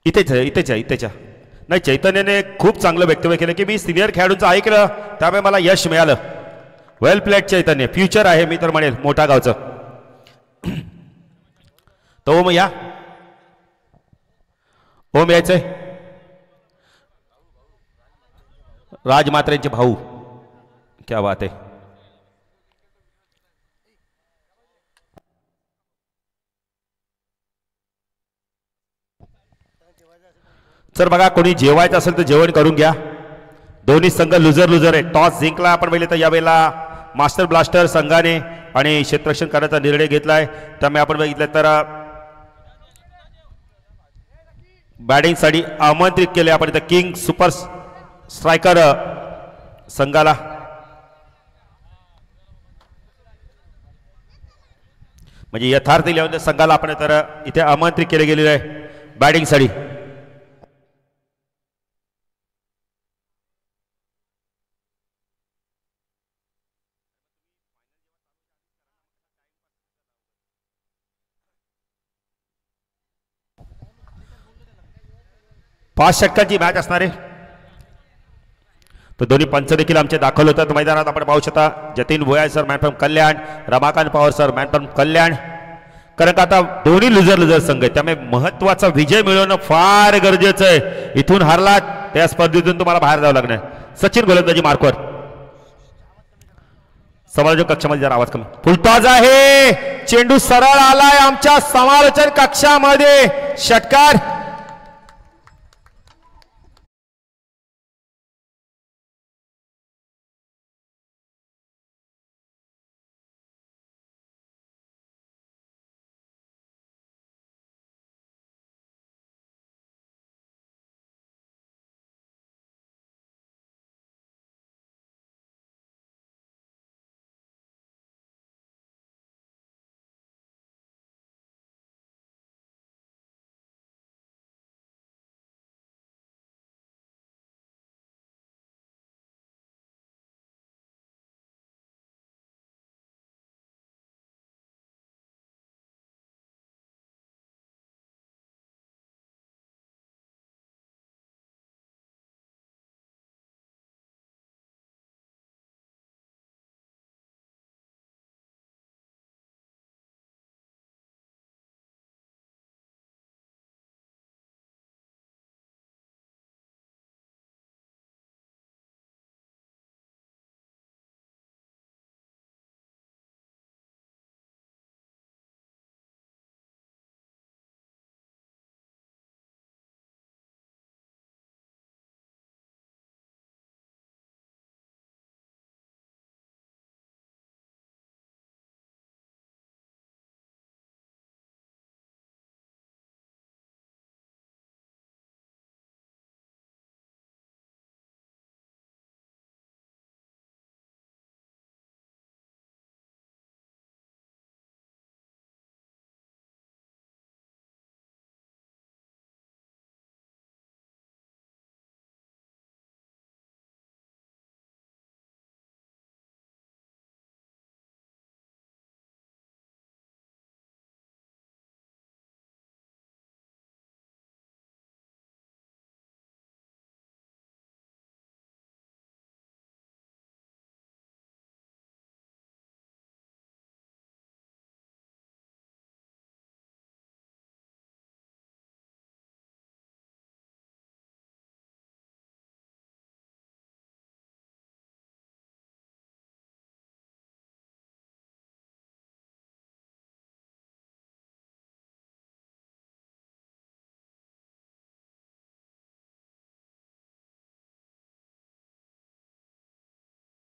इथेच आहे. नाही, चैतन्यने खूप चांगलं वक्तव्य केलं की मी सिनियर खेळाडूंचं ऐकलं त्यामुळे मला यश मिळालं. वेल प्लेड चैतन्य, फ्युचर आहे मी तर म्हणेल मोठा गावचं. तो ओम या, ओम यायचंय. राजमात्रेंचे भाऊ, क्या बात आहे. सर बघा, कोणी जेवायचं असेल तर जेवण करून घ्या. दोन्ही संघ लुजर लुजर आहे. टॉस जिंकला आपण पहिले तर यावेळेला मास्टर ब्लास्टर संघाने आणि क्षेत्ररक्षण करण्याचा निर्णय घेतलाय. त्यामुळे आपण बघितलं तर बॅटिंगसाठी आमंत्रित केले आपण इथं किंग सुपर स्ट्रायकर संघाला. म्हणजे यथार्थ संघाला आपण तर इथे आमंत्रित केले गेलेले आहे बॅटिंगसाठी. पाच षटकांची मॅच असणार आहे. तर दोन्ही पंच देखील आमचे दाखल होतात मैदानात. आपण पाहू शकता Jatin Bhoyal sir man from Kalyan, Ramakant Pawar sir man from Kalyan. कारण का आता दोन्ही लुजर लुजर संघ आहेत त्यामुळे महत्वाचा विजय मिळवणं फार गरजेचं आहे. इथून हारलात त्या स्पर्धेतून तुम्हाला बाहेर जावं लागणार. सचिन गोलंदाजी मार्कवर. समालोचक कक्षामध्ये जरा आवाज कमी. फुलटॉस आहे, चेंडू सरळ आलाय आमच्या समालोचन कक्षामध्ये. षटकार.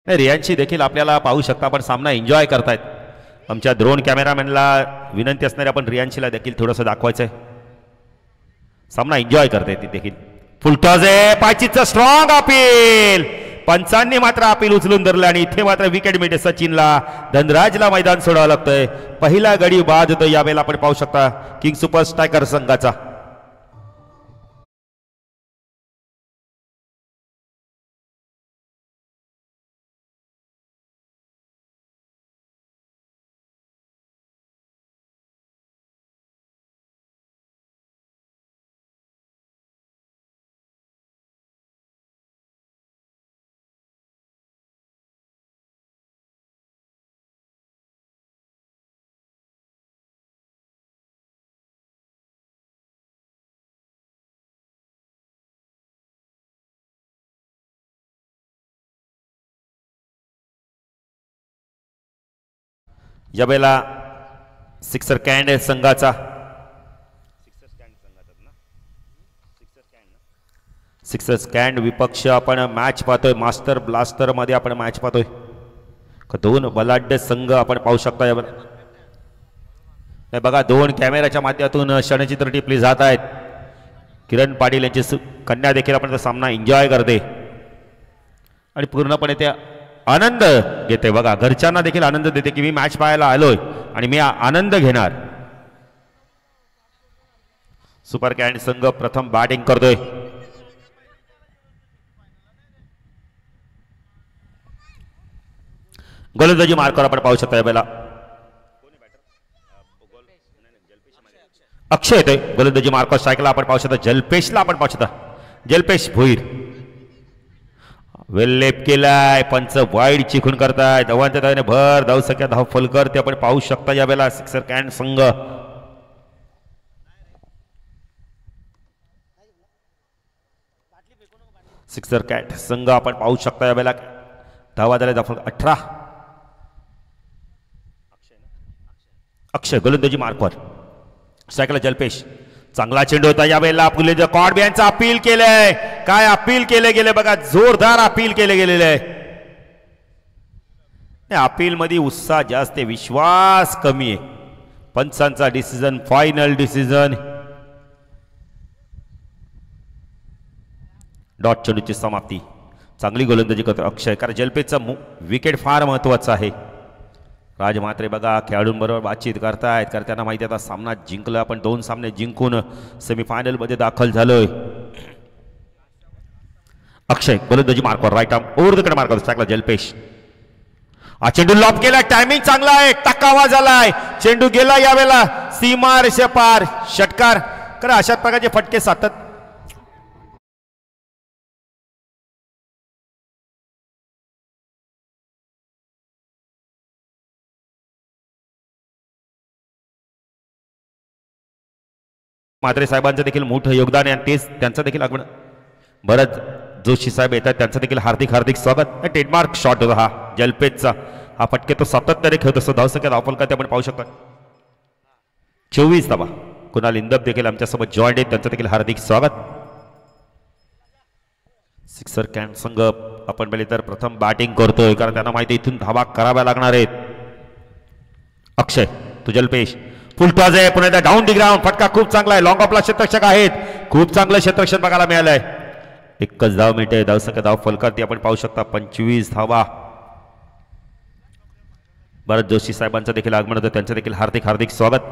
रियांशी देखील आपल्याला पाहू शकता. आपण सामना एन्जॉय करतायत. आमच्या ड्रोन कॅमेरामॅनला विनंती असणारे आपण रियांशीला देखील थोडंसं दाखवायचंय. सामना एन्जॉय करतायत ती देखील. फुलटॉस आहे, पायचीचं स्ट्रॉंग अपील. पंचांनी मात्र अपील उचलून धरलं आणि इथे मात्र विकेट मिळते सचिनला. धनराजला मैदान सोडावं लागतंय. पहिला गडी बाद होतो यावेळेला आपण पाहू शकता किंग सुपर स्ट्रायकर संघाचा. यावेळेला सिक्सर कॅन्ड संघाचा सिक्सर स्कँड विपक्ष आपण मॅच पाहतोय. मास्टर ब्लास्टर मध्ये आपण मॅच पाहतोय. दोन बलाढ्य संघ आपण पाहू शकता. यावर बघा दोन कॅमेऱ्याच्या माध्यमातून क्षणचित्र टिपली जात आहेत. किरण पाटील यांची कन्या देखील आपण सामना एन्जॉय करते आणि पूर्णपणे ते आनंद घेते. बघा घरच्यांना देखील आनंद देते की मी मॅच पाहायला आलोय आणि मी आनंद घेणार. सुपर कॅन्ड संघ प्रथम बॅटिंग करतोय. गोलंदाजी मार्कवर आपण पाहू शकता. यावेळेला अक्षय येतोय गोलंदाजी मार्कवर. स्ट्राईकला आपण पाहू शकता जलपेशला आपण पाहू शकता. जलपेश भोईर वेल्लेप केलाय. पंच वाईड चिखून करताय. धावांच्या धावेने भर धावसंख्या धाव फलकर ते आपण पाहू शकता. यावेळेला सिक्सर कॅन्ड संघ सिक्सर कॅट संघ आपण पाहू शकता. यावेळेला धावा झाल्या धाव 18. अक्षय गोलंदाजी मार्कवर. स्ट्राईकला जलपेश. चांगला चेंडू होता. यावेळेला पुले कॉड यांचं अपील केलंय. काय अपील केले गेले बघा. जोरदार अपील केले गेलेले आहे. अपील मध्ये उत्साह जास्त, विश्वास कमी आहे. पंचांचा डिसिजन फायनल डिसिजन. डॉट चेंडूची समाप्ती. चांगली गोलंदाजी करतो अक्षय. कारण जलपेशचा विकेट फार महत्वाचा आहे. राजमात्रे बघा खेळाडूंबरोबर बातचीत करतायत. कारण त्यांना माहिती आता सामना जिंकला. आपण 2 सामने जिंकून सेमीफायनल मध्ये दाखल झालोय. अक्षय गोलंदाजी मार्कवर. राईट आर्म ओव्हर द कडे मार्कवर. स्ट्राईकला जलपेश. हा चेंडू लॉब केला. टायमिंग चांगला आहे. टकावा झालाय. चेंडू गेला यावेळेला सीमा रेषे पार. षटकार. कारण अशा प्रकारचे फटके सातत म्हात्रे साहेबांचं देखील मोठं योगदान आहे आणि तेच त्यांचं देखील आपण भरत जोशी साहेब येतात. त्यांचं देखील हार्दिक हार्दिक स्वागत. ट्रेडमार्क शॉट होता हा जलपेशचा. हा फटके तो सातत्याने खेळत असतो. धावसंख्या धावफलका ते आपण पाहू शकता 24 धावा. कुणाल इंदब देखील आमच्यासोबत जॉईंट आहेत. त्यांचं देखील हार्दिक स्वागत. सिक्सर कॅन्ड संघ आपण पहिले तर प्रथम बॅटिंग करतोय कारण त्यांना माहिती इथून धावा कराव्या लागणार आहेत. अक्षय तो जलपेश. फुल टॉस आहे. पुन्हा एकदा डाऊन दी ग्राउंड. फटका खूप चांगला आहे. लॉंग ऑफला क्षेत्ररक्षक आहेत. खूप चांगलं क्षेत्ररक्षण बघायला मिळालंय. एकच धाव मिळते. धावसंख्या धाव फलकात ती आपण पाहू शकता 25 धावा. भरत जोशी साहेबांचं देखील आगमन होतं. त्यांचं देखील हार्दिक हार्दिक स्वागत.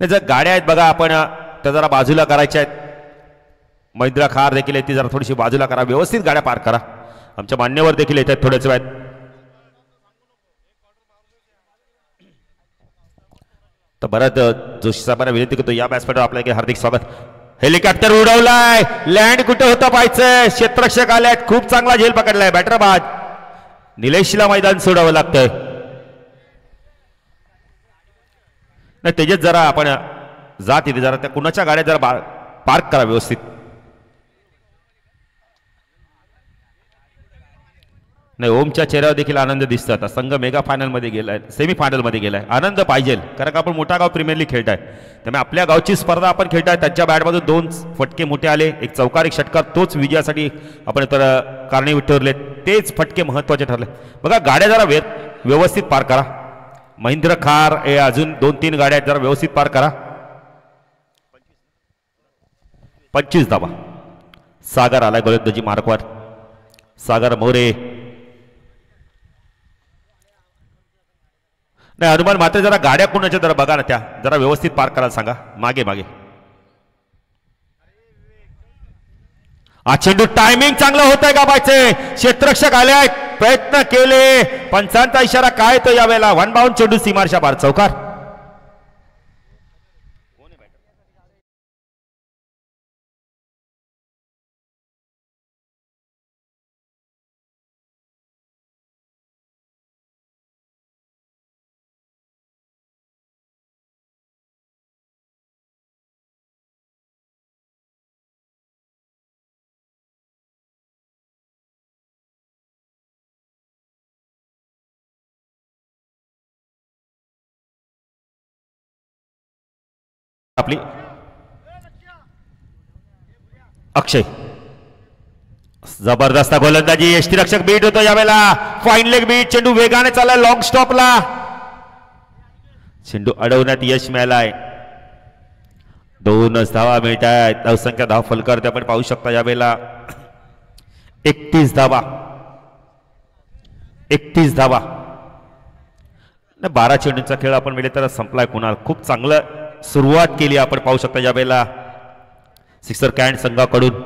जर गाड्या आहेत बघा आपण त्या जरा बाजूला करायच्या आहेत. महिंद्रा कार देखील आहे ती जरा थोडीशी बाजूला करा. व्यवस्थित गाड्या पार्क करा. आमच्या मान्यवर देखील येत आहेत थोड्याच वेळात. तर भरत जोशी साहेबांना विनंती करतो या बॅट्समॅनवर आपल्या हार्दिक स्वागत. हेलिकॉप्टर उडवलाय. लँड कुठे होतं पाहायचंय. क्षेत्ररक्षक आल्यात. खूप चांगला झेल पकडलाय. बॅटर बाद. निलेशला मैदान सोडावं लागतंय. नाही त्याच्यात जरा आपण जात इथे जरा त्या कुणाच्या गाड्या जरा पार्क करा व्यवस्थित. नाही ओमच्या चेहऱ्यावर देखील आनंद दिसतो. आता संघ मेगा फायनल मध्ये गेलाय. सेमी फायनल मध्ये गेलाय. आनंद पाहिजे कारण आपण मोठा गाव प्रीमियर लीग खेळताय. त्यामुळे आपल्या गावची स्पर्धा आपण खेळताय. त्यांच्या बॅटमधून 2 फटके मोठे आले. एक चौकार एक षटकार. तोच विजयासाठी आपण तर कारणीभूत ठरले. तेच फटके महत्वाचे ठरले. बघा गाड्या जरा व्यवस्थित पार करा. महिंद्र खार हे अजून 2-3 गाड्या जरा व्यवस्थित पार करा. 25 धावा. सागर आलाय गोलंदाजी मार्कवर. सागर मोरे. नाही हनुमान मात्र जरा गाड्या कोणाच्या जरा बघा ना त्या जरा व्यवस्थित पार्क करायला सांगा. मागे मागे. हा चेंडू टायमिंग चांगलं होत आहे का बायचे. क्षेत्ररक्षक आले आहेत. प्रयत्न केले. पंचांचा इशारा काय तो यावेळेला. 1 बाउंड चेंडू सीमारच्या पार. चौकार. आपली. अक्षय जबरदस्त गोलंदाजी. यष्टीरक्षक बीट होतो यावेळेला. Fine leg beat. चेंडू वेगाने चाललाय लॉंग स्टॉपला. चेंडू अडवण्यात यश मिळालंय. 2 धावा मिळत आहेत. धावसंख्या धाव फलक आपण पाहू शकता यावेळेला 31 धावा. 31 धावा. 12 चेंडूंचा खेळ आपण मिळेल तर संपलाय. कुणाल खूप चांगलं सुरुवात केली आपण पाहू शकता यावेळेला सिक्सर कॅन्ट संघाकडून.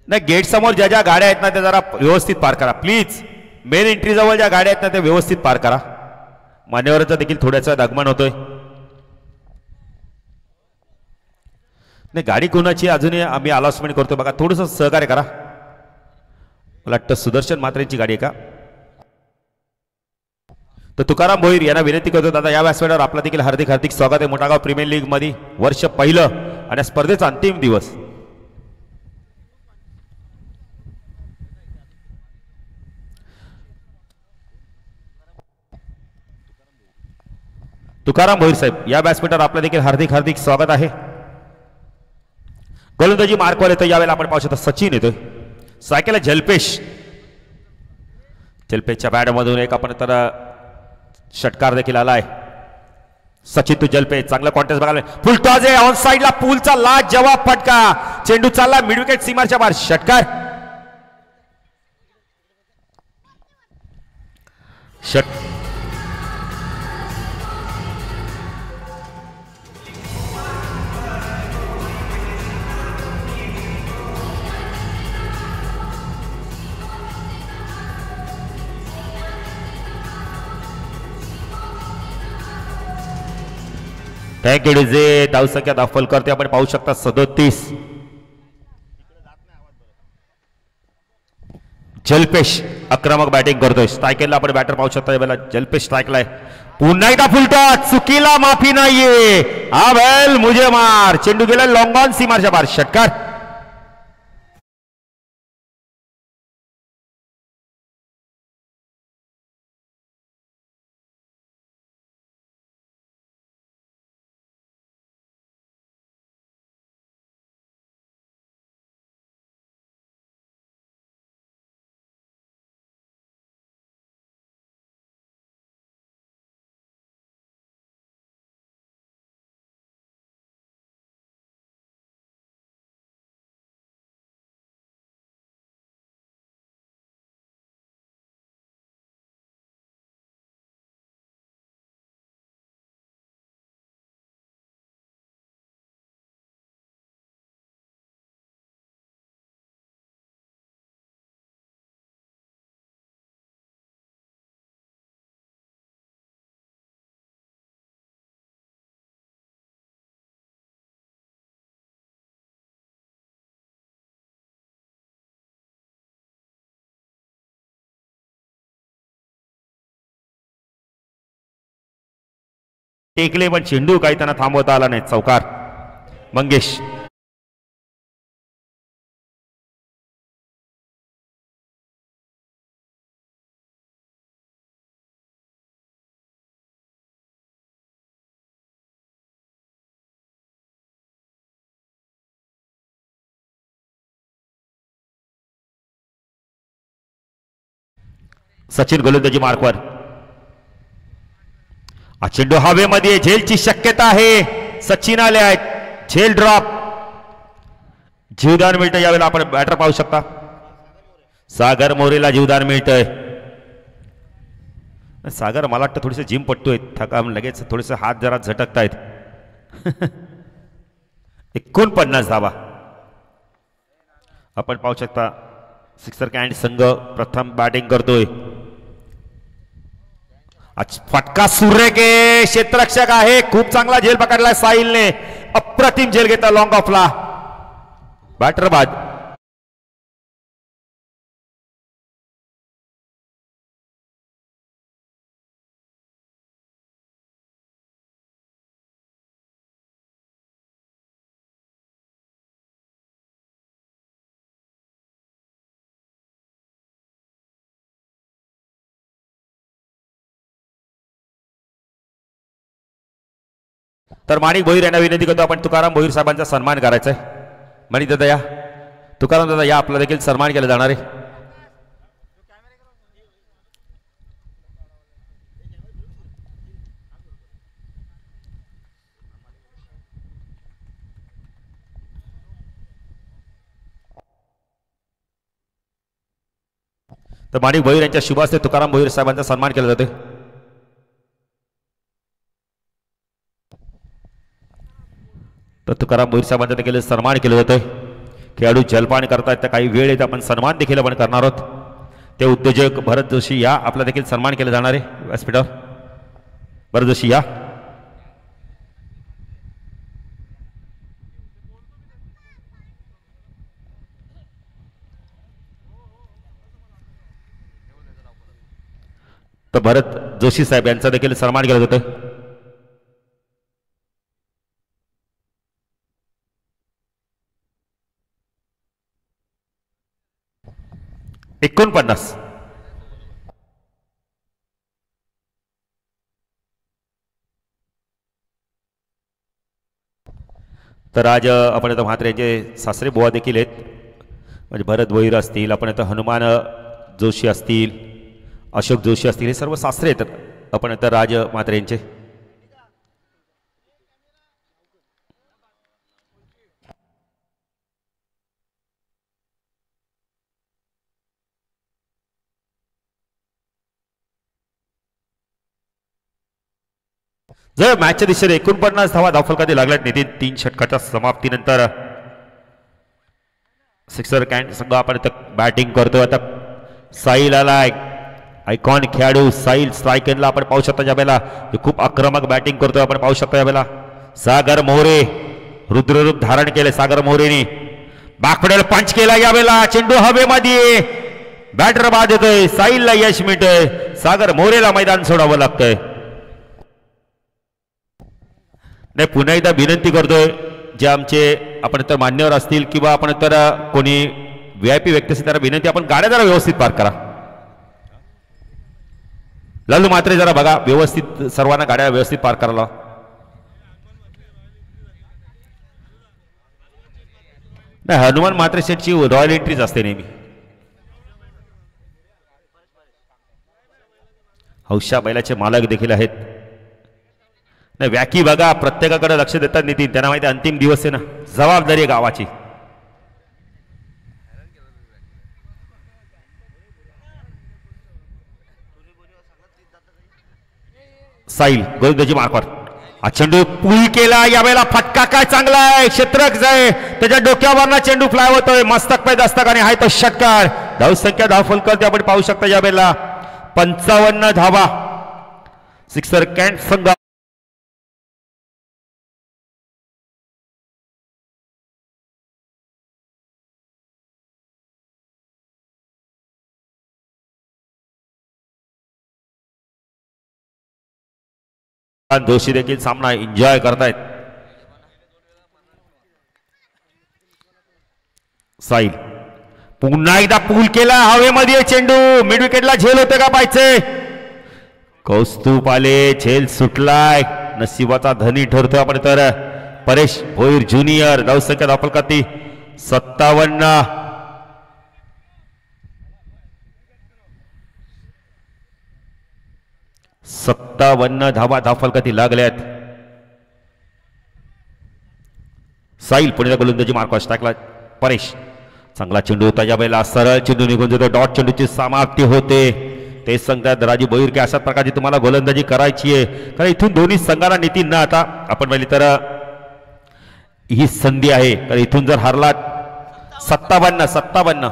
नाही गेट समोर ज्या ज्या गाड्या आहेत ना त्या जरा व्यवस्थित पार करा प्लीज. मेन एंट्री जवळ ज्या गाड्या आहेत ना त्या व्यवस्थित पार करा. मान्यवरांचा देखील थोड्याचा दगमन होतोय. नाही गाडी कोणाची अजूनही आम्ही अनाउन्समेंट करतो बघा. थोडंसं सहकार्य करा. मला वाटतं सुदर्शन म्हात्रेंची गाडी आहे का. तर तुकाराम भोईर यांना विनंती करतो दादा या व्यासपीठावर आपला देखील हार्दिक हार्दिक स्वागत आहे. मोठागाव प्रीमियर लीग मध्ये वर्ष पहिलं आणि स्पर्धेचा अंतिम दिवस. तुकाराम भोईर साहेब या व्यासपीठावर आपलं देखील हार्दिक हार्दिक स्वागत आहे. गोलंदाजी मार्कवर येतो यावेळेला आपण पाहू शकतो. सचिन येतोय. सायकल जलपेश. जलपेशच्या बॅटमधून एक आपण तर षटकार देखील आलाय. सचिन तू जलपेश चांगला कॉन्टेस्ट बघायला. फुल टॉस आहे ऑन साइडला. पूलचा लाज जवाब फटका. चेंडू चालला मिड विकेट सीमारच्या बाहेर. षटकार. Thank you DJ. धावसंख्या दाखल करते आपण पाहू शकता 37. जलपेश आक्रमक बॅटिंग करतोय. स्ट्रायकेला आपण बॅटर पाहू शकता यावेळेला जलपेश स्ट्राईकला आहे. पुन्हा एकदा फुलटॉस. चुकीला माफी नाहीये. हा वेल मुझे मार. चेंडू गेला लॉंग ऑन सीमारच्या बाहेर. षटकार. टेकले पण चेंडू काही त्यांना थांबवता आला नाही. चौकार. मंगेश. सचिन गोलंदाजी मार्कवर. चेंडू हवेमध्ये. झेलची शक्यता आहे. सचिन आले आहेत. झेल ड्रॉप. जीवदान मिळतं यावेळेला आपण बॅटर पाहू शकता. सागर मोरेला जीवदान मिळतंय. सागर मला वाटतं थोडेसे जिम पट्टू आहेत. थका लगेच थोडेसे हात जरा झटकतायत. 49 धावा आपण पाहू शकता. सिक्सर कॅन्ट संघ प्रथम बॅटिंग करतोय. फटका सूर्य के क्षेत्ररक्षक आहे. खूप चांगला झेल पकडलाय साहिलने. अप्रतिम झेल घेतला लॉंग ऑफला. बॅटर बाद. तर माणिक भोईर यांना विनंती करतो आपण तुकाराम भोईर साहेबांचा सन्मान करायचा आहे। माणिक दादा या, तुकाराम दादा या, आपला देखील सन्मान केला जाणार आहे। तर माणिक भोईर यांच्या शुभ हस्ते तुकाराम भोईर साहेबांचा सन्मान केला जाते। तर तुकाराम भोईर साहेबांचा देखील सन्मान केलं जातंय। खेळाडू जलपान करतायत तर काही वेळ येते आपण सन्मान देखील आपण करणार आहोत। ते उद्योजक भरत जोशी या, आपला देखील सन्मान केला जाणार आहे व्यासपीठावर। भरत जोशी या। तर भरत जोशी साहेब यांचा देखील सन्मान केला जातोय। $49 तर आज आपण आता म्हात्रे यांचे सासरे बुवा देखील आहेत, म्हणजे भरत भोईर असतील, आपण आता हनुमान जोशी असतील, अशोक जोशी असतील, हे सर्व सासरे आहेत आपण आता राज म्हात्रे यांचे। जर मॅचच्या दिशेने 49 धावा धावफलकात लागल्यात नितीन। 3 षटकाच्या समाप्तीनंतर सिक्सर कॅन्ट संघ आपण बॅटिंग करतोय। आता साहिल आलाय, आयकॉन खेळाडू साहिल स्ट्रायकरला आपण पाहू शकता यावेळेला, खूप आक्रमक बॅटिंग करतोय आपण पाहू शकता यावेळेला। सागर मोरे रुद्ररूप धारण केले, सागर मोरेने बॅकफुटेल पंच केला यावेळेला, चेंडू हवेमध्ये, बॅटर बाद येतोय, साहिलला यश मिळतंय, सागर मोरेला मैदान सोडावं लागतंय। नाही, पुन्हा एकदा विनंती करतोय जे आमचे आपण तर मान्यवर असतील किंवा आपण तर कोणी VIP व्यक्ती असेल त्याला विनंती, आपण गाड्या जरा व्यवस्थित पार्क करा। लालू मात्रे जरा बघा व्यवस्थित, सर्वांना गाड्या व्यवस्थित पार्क करायला। नाही, हनुमान मात्रे शेटची रॉयल एंट्रीज असते नेहमी। हौशा बैलाचे मालक देखील आहेत। नाही, व्याकी बघा प्रत्येकाकडे लक्ष देतात नितीन, त्यांना माहिती अंतिम दिवस आहे ना, जबाबदारी आहे गावाची। साहिल गोलंदाजी मार्कवर, हा चेंडू पूल केला यावेळेला, फटका काय चांगला आहे, क्षेत्रक जाय त्याच्या डोक्यावरना चेंडू फ्लाय होतोय, मस्तक पे दस्तक आणि हाय तो षटकार। धावसंख्या धावफलकात आपण पाहू शकता यावेळेला 55 धावा सिक्सर कॅन्ट संघ। जोशी देखील सामना एन्जॉय करतायत। साहिल पुन्हा एकदा पूल केला हवेमध्ये, चेंडू मिड विकेटला झेल होते का पाहिजे, कौस्तुभ आले, झेल सुटलाय, नशिबाचा धनी ठरतोय आपण तर परेश भोईर ज्युनियर। धावसंख्या धावफलकात 57, 57 धावा धावफलकाती लागल्यात। साहिल पुढे गोलंदाजी मार्कवर टाकला, परेश चांगला चेंडू होता यावेळेला, सरळ चेंडू निघून जातो, डॉट चेंडूची समाप्ती होते। ते सांगतात राजू भोईर की अशा प्रकारची तुम्हाला गोलंदाजी करायची आहे, कारण इथून दोन्ही संघाला नितीन ना आता आपण पाहिली तर ही संधी आहे, कारण इथून जर हरलात 57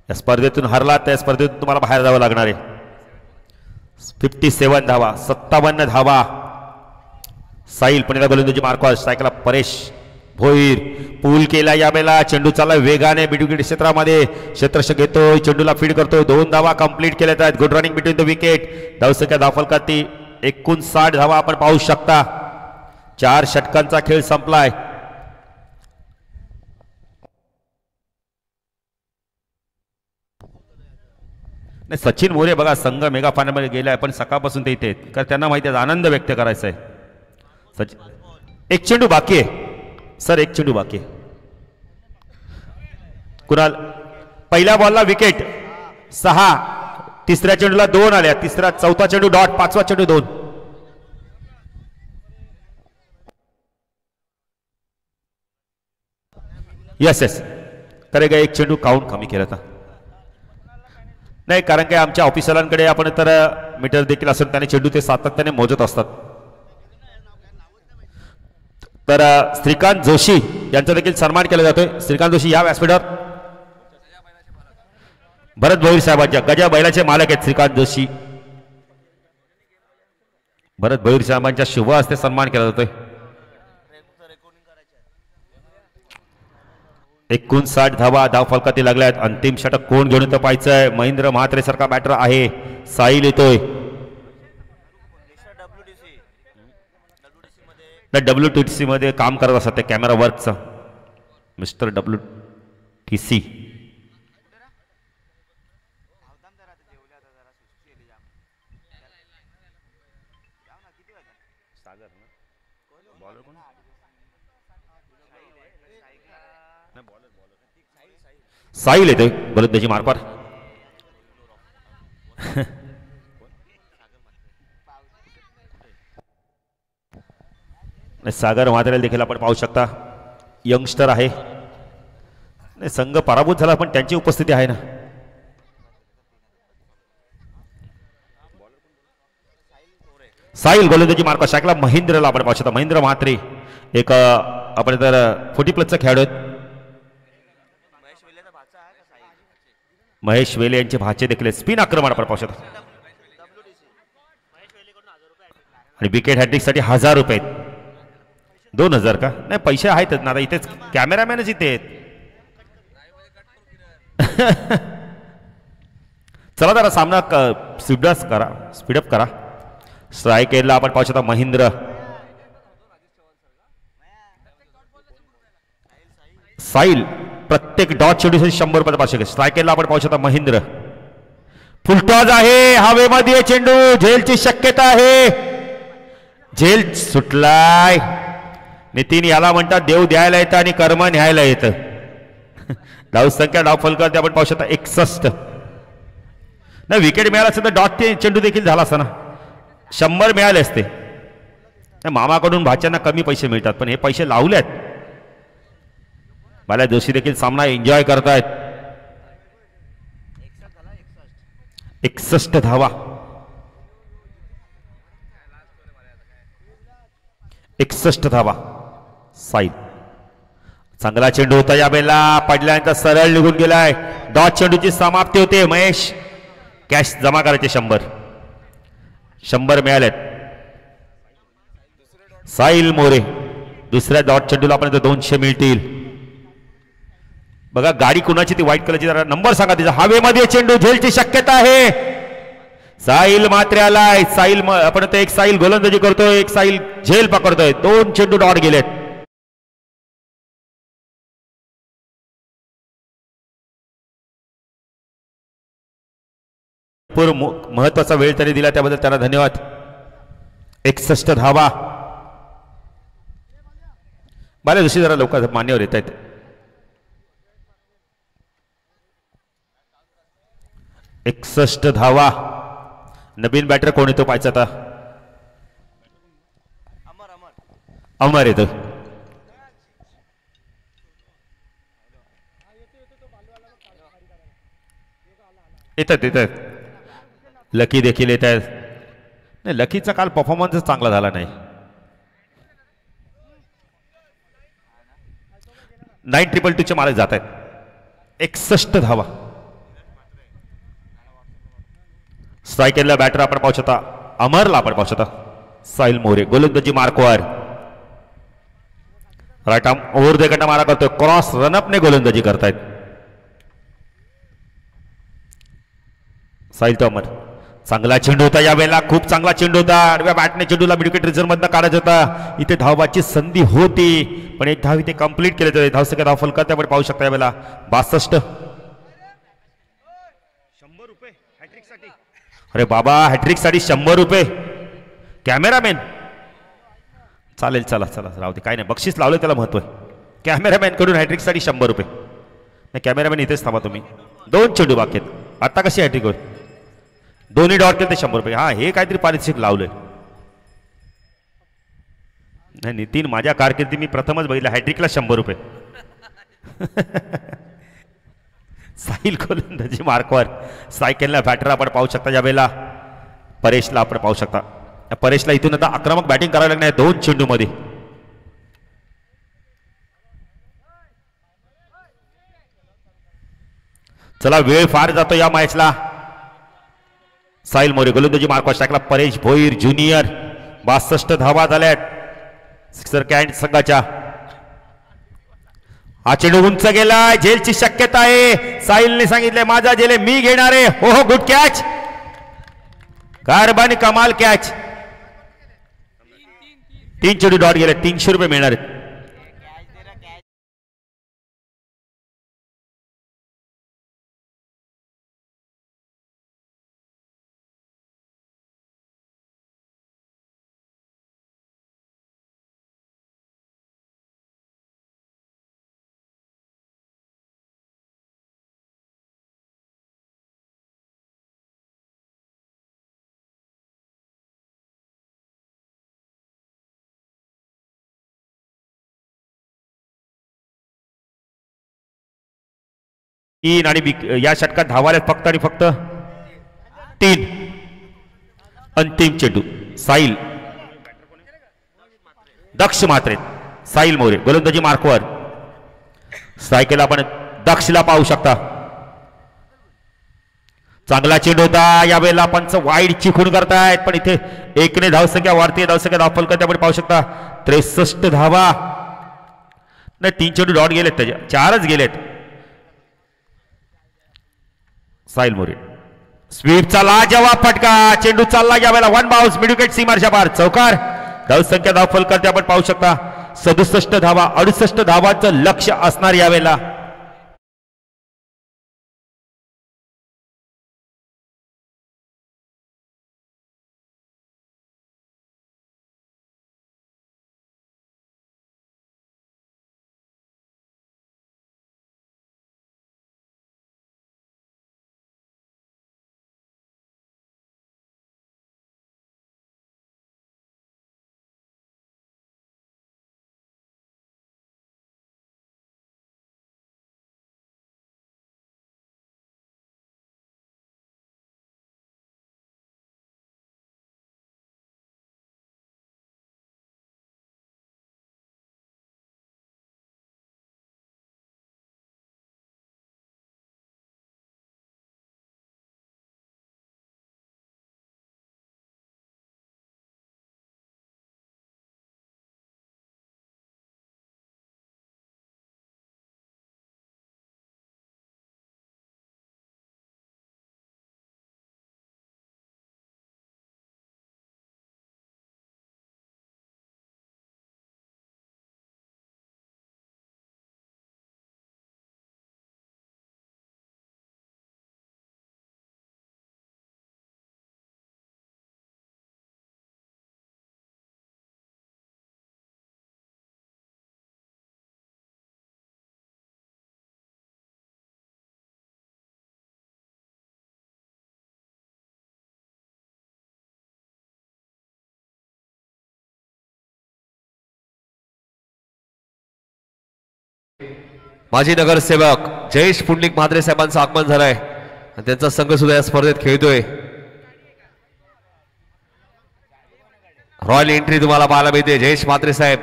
या स्पर्धेतून हरलात त्या स्पर्धेतून तुम्हाला बाहेर जावं लागणार आहे। 57 धावा, 57 धावा। साहिल पुण्याला गोलंदाजी मार्कवर स्ट्रायकला परेश भोईर, पूल केला यावेळेला, चेंडू चालला वेगाने मिड विकेट क्षेत्रामध्ये, क्षेत्ररक्षक घेतोय, चेंडूला फीड करतोय, 2 धावा कंप्लीट केल्यात आहेत। Good running between the wicket. धावसंख्या धावफलकात 59 धावा आपण पाहू शकता। 4 षटकांचा खेळ संपलाय। नाही, सचिन मोरे बघा संघ मेगा फायनलमध्ये गेलाय, पण सकाळपासून ते इथे आहेत, कारण त्यांना माहिती आहे आनंद व्यक्त करायचा आहे। सचिन एक चेंडू बाकी आहे सर, एक चेंडू बाकी आहे. कुणाल पहिल्या बॉलला विकेट 6, तिसऱ्या चेंडूला 2 आल्या, चौथा चेंडू डॉट, 5वा चेंडू 2. यस यस करे का एक चेंडू काउंट कमी केला होता. नाही कारण की आमच्या ऑफिसरांकडे आपण तर मीटर देखील असून त्याने चेंडू ते सातत्याने मोजत असतात. तर श्रीकांत जोशी यांचा देखील सन्मान केला जातोय. श्रीकांत जोशी या व्यासपीठावर. भरत भोईर साहेबांच्या गजा बैलाचे मालक आहेत श्रीकांत जोशी. भरत भोईर साहेबांच्या शुभ हस्ते सन्मान केला जातोय. 59 धावा धावफलकातील लागल्यात. अंतिम षटक कोण घेऊन येतं पाहायचंय. महेंद्र म्हात्रे सारखा बॅटर आहे. साहिल येतोय. WTC मध्ये काम करत असतात ते कॅमेरा वर्कचा मिस्टर WTC. साहिल येतोय गोलंदाजी मार्कवर. सागर म्हात्रे देखील आपण पाहू शकता. यंगस्टर आहे. संघ पराभूत झाला पण त्यांची उपस्थिती आहे ना. साहिल गोलंदाजी मार्क शाखला. महेंद्रला आपण पाहू शकता. महेंद्र म्हात्रे एक आपण तर 40+ खेळाडू आहेत. महेश वेले यांचे भाचे देखील स्पिन आक्रमण आपण पाहू शकता. आणि विकेट हॅट्रिक साठी 1000 रुपये. 2000 का नाही पैसे आहेतच ना. आता इथेच कॅमेरामॅनच इथे आहेत. चला जरा सामना स्पीडअप करा. स्ट्राईक एंडला आपण पाहू शकता महेंद्र. साहिल प्रत्येक डॉट चेंडूसाठी 100 रुपये पाचशे. स्ट्राईक एंडला आपण पाहू शकता महेंद्र. फुलटॉस आहे. हवेमध्ये चेंडू. झेलची शक्यता आहे. झेल सुटलाय. नितीन याला म्हणतात देव द्यायला येतं आणि कर्म न्यायला येतं. धावसंख्या धावफलकात आपण पाहू शकता 61. नाही विकेट मिळाला असतं तर डॉट चेंडू देखील झाला असता ना. 100 मिळाले असते. मामाकडून भाच्यांना कमी पैसे मिळतात पण हे पैसे लावलेत. बाला जोशी देखील सामना एन्जॉय करतायत. 61 धावा. 61 धावा. साईल चांगला चेंडू होता या बेला. पडल्यानंतर सरळ निघून गेलाय. डॉट चेंडूची समाप्ती होते. महेश कॅश जमा करायचे 100 मिळालेत. साहिल मोरे दुसऱ्या डॉट चेंडूला आपण 200 मिळतील. बघा गाडी कुणाची ती व्हाईट कलरची. जरा नंबर सांगा तिचा. हवेमध्ये चेंडू. झेलची शक्यता आहे. साहिल मात्र आलाय. साहिल आपण एक साहिल गोलंदाजी करतोय. एक साहिल झेल पकडतोय. 2 चेंडू डॉट गेलेत. महत्वाचा वेळ त्यांनी दिला त्याबद्दल त्यांना धन्यवाद. 61 धावा. बाला जोशी जरा लोक मान्यवर येत आहेत. 61 धावा. नवीन बॅटर कोण येतो पाहायचा आता. अमर येतो. येतात. लकी देखील येत आहेत. नाही लकीचा काल परफॉर्मन्स चांगला झाला नाही. 9222 चे मालक जात आहेत. 61 धावा. स्ट्राईक एंडला बॅटर आपण पाहू शकता. अमरला आपण पाहू शकता. साहिल मोरे गोलंदाजी मार्कवर. राईट आर्म ओव्हर द कंडा मारा करतोय. क्रॉस रनअपने गोलंदाजी करतायत. साहिल तो अमर. चांगला चेंडू होता या वेळेला. खूप चांगला चेंडू होता. आडव्या बॅटने चेंडूला मिडविकेट रिझर्व्ह मधनं काढायचा होता. इथे धावबाची संधी होती पण एक धाव इथे कंप्लीट केले जाते. धावसंख्या धावफलकात आपण पाहू शकता या वेळेला 62. 100 रुपये हॅट्रिक साठी. अरे बाबा हॅट्रिक साठी 100 रुपये. कॅमेरामॅन चालेल, चला चला राहू दे, काय नाही, बक्षीस लावलं त्याला महत्व आहे. कॅमेरामॅनकडून हॅट्रिकसाठी 100 रुपये. नाही, कॅमेरामॅन इथेच थांबा तुम्ही. 2 चेंडू बाकी आहेत. आता कशी हॅट्रिकवर दोन्ही डॉट केले ते 100 रुपये. हा, हे काहीतरी पारितोषिक लावलंय. नाही नितीन, माझ्या कारकिर्दी मी प्रथमच बघितलं हॅट्रिकला 100 रुपये. साहिल गोलंदाजी मार्कवर, सायकलला बॅटर आपण पाहू शकता. ज्या वेळेला परेशला आपण पाहू शकता, परेशला इथून आता आक्रमक बॅटिंग करायला लागणार 2 चेंडू मध्ये. चला, वेळ फार जातो या मॅचला. साहिल मोरे गोलंदाजी मार्कवर, स्ट्राईकला परेश भोईर ज्युनियर. 62 धावा झाल्यात सिक्सर कॅन्ट संघाच्या. हा चेंडू उंच गेलाय, झेलची शक्यता आहे. साहिलने सांगितलंय माझा झेल आहे, मी घेणार आहे. हो हो, गुड कॅच, कारबानी कमाल कॅच. 3 चेंडू डॉट गेले, 300 रुपये मिळणार आहेत. तीन आणि या षटकात धावाले फक्त आणि फक्त 3. अंतिम चेंडू साहिल, दक्ष मात्रे. साहिल मोरे गोलंदाजी मार्कवर, सायकल आपण दक्षला पाहू शकता. चांगला चेंडू होता. यावेळेला पंच वाईड चिखून करतायत, पण इथे 1ने धावसंख्या वाढते. धावसंख्या धाव फलक आपण पाहू शकता 63 धावा. नाही, 3 चेंडू डॉट गेलेत, त्याच्या 4च गेलेत. साहिल मोरे स्वीपचा लाजवाब फटका, चेंडू चालला यावेळेला 1 बाउन्स, मिडविकेट सीमारच्या पार, चौकार. धावसंख्या धाव फलक आपण पाहू शकता 67 धावा. 68 धावांचं लक्ष असणार यावेळेला. माजी नगरसेवक जयेश पुंडलिक म्हात्रे साहेबांचं आगमन झालंय आणि त्यांचा संघ सुद्धा या स्पर्धेत खेळतोय. रॉयल एंट्री तुम्हाला पाहायला मिळते. जयेश म्हात्रे साहेब,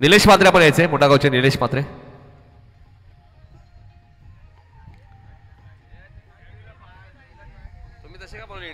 निलेश म्हात्रे पण यायचे, मोठा गावचे निलेश म्हात्रे. तुम्ही तसे का बोलले?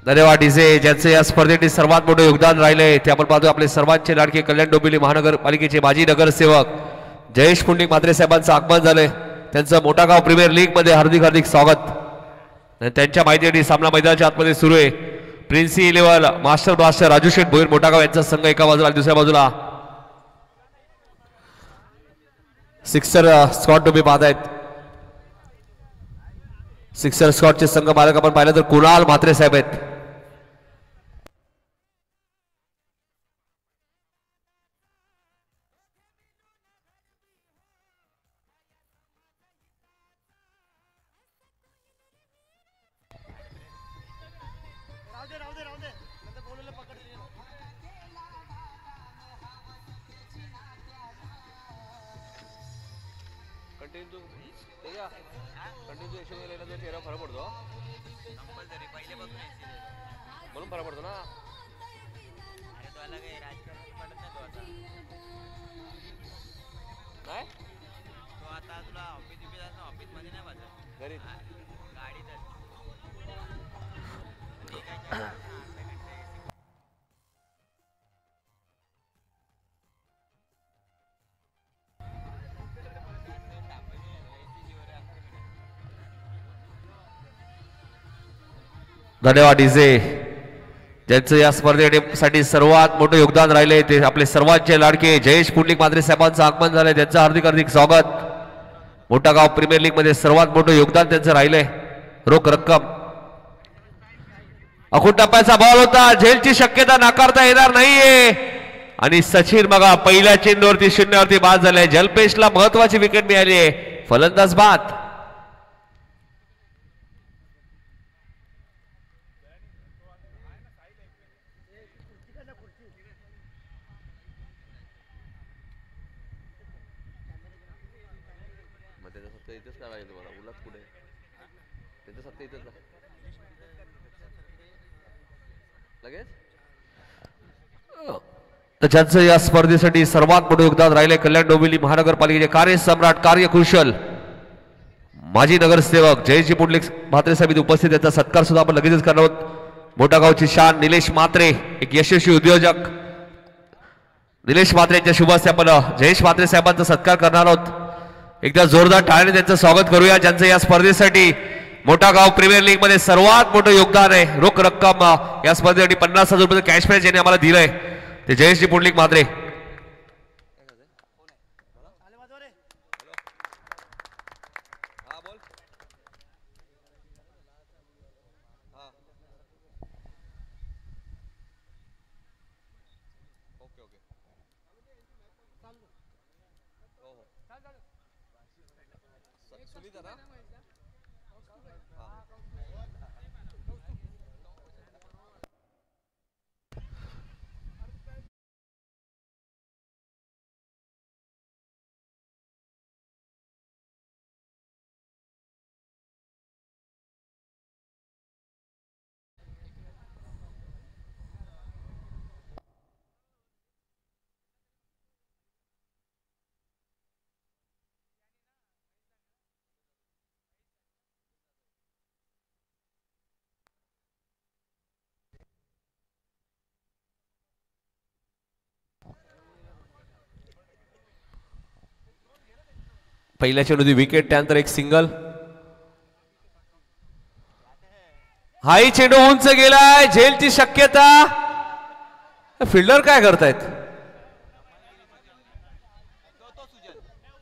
धन्यवाद डीजे, ज्यांचे या स्पर्धेतील सर्वात मोठे योगदान राहिले ते आपण पाहतो आपले सर्वांचे लाडके कल्याण डोंबिवली महानगरपालिकेचे माजी नगरसेवक जयेश पुंडलिक म्हात्रे साहेबांचं आगमन झालंय. त्यांचं मोठागाव प्रीमियर लीग मध्ये हार्दिक हार्दिक स्वागत. त्यांच्या माहितीसाठी सामना मैदानाच्या आतमध्ये सुरू आहे. Princy eleven master blaster Raju शेठ भोईर मोठागाव यांचा संघ एका बाजूला आणि दुसऱ्या बाजूला सिक्सर स्कॉट तुम्ही पाहतायत. सिक्सर स्कॉटचे संघ मालक आपण पाहिलं तर कुणाल म्हात्रे साहेब आहेत. धन्यवाद डीजे, ज्यांचं या स्पर्धेसाठी सर्वात मोठं योगदान राहिले ते आपले सर्वांचे लाडके जयेश पुंडलिक म्हात्रे साहेबांचं आगमन झालंय. त्यांचं हार्दिक हार्दिक स्वागत. मोठागाव प्रीमियर लीग मध्ये सर्वात मोठं योगदान त्यांचं राहिलंय. रोख रक्कम अखूट टप्प्याचा बॉल होता. झेलची शक्यता नाकारता येणार नाहीये आणि सचिन बघा पहिल्या चेंडूवरती शून्यावरती बाद झालाय. जलपेशला महत्वाची विकेट मिळाली आहे. फलंदाज बाद. तर ज्यांचं या स्पर्धेसाठी सर्वात मोठं योगदान राहिले कल्याण डोंबिवली महानगरपालिकेचे कार्यसम्राट कार्यकुशल माजी नगरसेवक जयेश पुंडलिक म्हात्रे साहेब उपस्थित. त्याचा सत्कार सुद्धा आपण लगेचच करणार आहोत. मोठागावची शान निलेश म्हात्रे एक यशस्वी उद्योजक निलेश म्हात्रे यांच्या शुभ हस्ते आपण जयेश म्हात्रे साहेबांचा सत्कार करणार आहोत. एकदा जोरदार टाळ्याने त्यांचं स्वागत करूया. ज्यांचं या स्पर्धेसाठी मोठागाव प्रीमियर लीग मध्ये सर्वात मोठं योगदान आहे. रोख रक्कम या स्पर्धेसाठी 50,000 रुपये कॅश प्राइज यांनी आम्हाला दिलंय ते जयेशजी पुंडलिक म्हात्रे. पहिल्या चेंडूची विकेट, त्यानंतर एक सिंगल. हाही चेंडू उंच गेलाय. झेलची शक्यता. फिल्डर काय करतायत.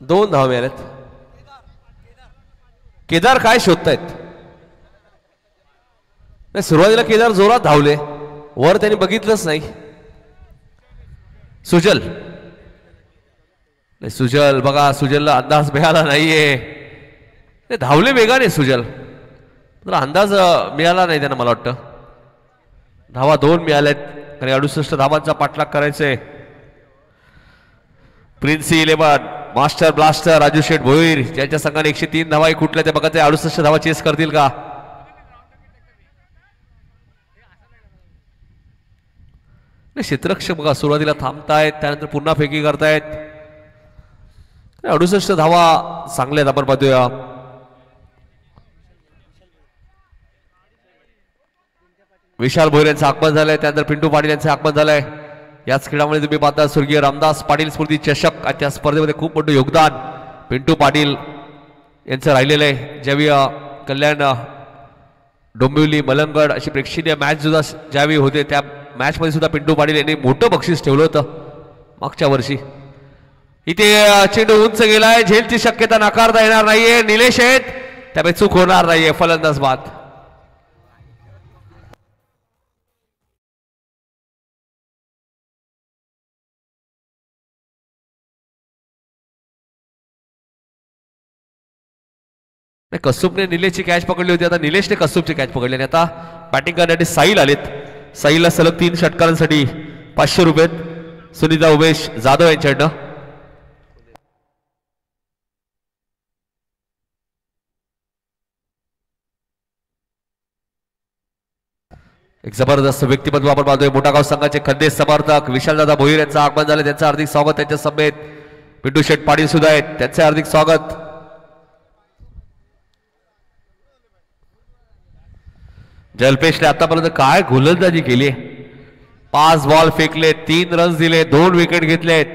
2 धावा मिळाल्यात. केदार काय शोधतायत. सुरुवातीला केदार जोरात धावले, वर त्यांनी बघितलंच नाही. सुजल सुजल बघा, सुजलला अंदाज मिळाला नाहीये. धावले वेगाने सुजल, तर अंदाज मिळाला नाही त्यांना. मला वाटतं धावा 2 मिळाल्यात आणि 68 धावांचा पाठलाग करायचंय. Princy eleven master blaster Raju शेठ भोईर ज्यांच्या संघाने 103 धावा कुठल्या ते बघा. 68 धावा चेस करतील का. क्षेत्ररक्षक बघा सुरुवातीला थांबतायत, त्यानंतर पुन्हा फेकी करतायत. 68 धावा चांगल्यात आपण पाहतोया. विशाल भोईर यांचं आगमन झालंय, त्यानंतर पिंटू पाटील यांचं आगमन झालंय. याच खेळामध्ये तुम्ही पाहता स्वर्गीय रामदास पाटील स्मृती चषक आणि त्या स्पर्धेमध्ये खूप मोठं योगदान पिंटू पाटील यांचं राहिलेलं आहे. ज्यावेळी कल्याण डोंबिवली मलंगड अशी प्रेक्षणीय मॅच सुद्धा ज्यावेळी होते त्या मॅचमध्ये सुद्धा पिंटू पाटील यांनी मोठं बक्षीस ठेवलं होतं मागच्या वर्षी. इथे चेंडू उंच गेलाय, झेलची शक्यता नाकारता येणार नाहीये. निलेश आहेत त्यामुळे चूक होणार नाहीये. फलंदाज बाद. कसुबने निलेशची कॅच पकडली होती, आता निलेशने कसुबची कॅच पकडली आणि आता बॅटिंग करण्यासाठी साहिल आलेत. साहिलला सलग 3 षटकारांसाठी 500 रुपये सुनीता उमेश जाधव यांच्याकडनं. एक जबरदस्त व्यक्तिमत्व आपण पाहतोय. मोठागाव संघाचे खंदे समर्थक विशालदादा भोईर यांचं आगमन झालं, त्यांचं हार्दिक स्वागत. त्यांच्या समेत पिंटू शेठ पाटील सुद्धा आहेत, त्यांचे हार्दिक स्वागत. जलपेशने आतापर्यंत काय गोलंदाजी केली. 5 बॉल फेकले, 3 रन्स दिले, 2 विकेट घेतलेत.